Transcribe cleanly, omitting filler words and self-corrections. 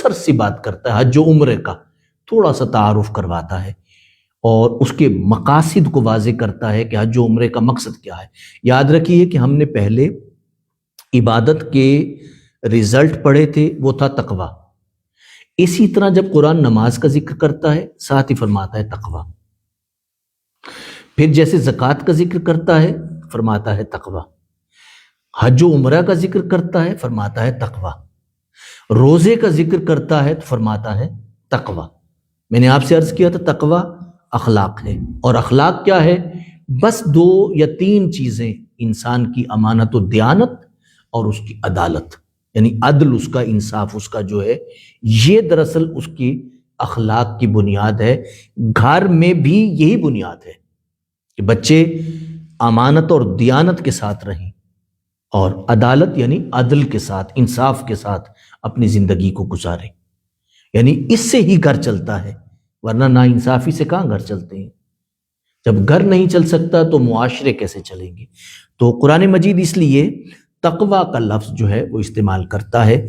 مختصر سی بات کرتا ہے، حج و عمرے کا تھوڑا سا تعارف کرواتا ہے اور اس کے مقاصد کو واضح کرتا ہے کہ حج و عمرے کا مقصد کیا ہے۔ یاد رکھیے کہ ہم نے پہلے عبادت کے رزلٹ پڑھے تھے، وہ تھا تقوی۔ اسی طرح جب قرآن نماز کا ذکر کرتا ہے ساتھ ہی فرماتا ہے تقوی، پھر جیسے زکوٰۃ کا ذکر کرتا ہے فرماتا ہے تقوی، حج و عمرہ کا ذکر کرتا ہے فرماتا ہے تقوی، روزے کا ذکر کرتا ہے تو فرماتا ہے تقوی۔ میں نے آپ سے عرض کیا تھا تقوی اخلاق ہے، اور اخلاق کیا ہے؟ بس 2 یا 3 چیزیں، انسان کی امانت و دیانت اور اس کی عدالت، یعنی عدل، اس کا انصاف، اس کا جو ہے، یہ دراصل اس کی اخلاق کی بنیاد ہے۔ گھر میں بھی یہی بنیاد ہے کہ بچے امانت اور دیانت کے ساتھ رہیں، اور عدالت یعنی عدل کے ساتھ، انصاف کے ساتھ اپنی زندگی کو گزاریں، یعنی اس سے ہی گھر چلتا ہے، ورنہ نا انصافی سے کہاں گھر چلتے ہیں؟ جب گھر نہیں چل سکتا تو معاشرے کیسے چلیں گے؟ تو قرآن مجید اس لیے تقوی کا لفظ جو ہے وہ استعمال کرتا ہے۔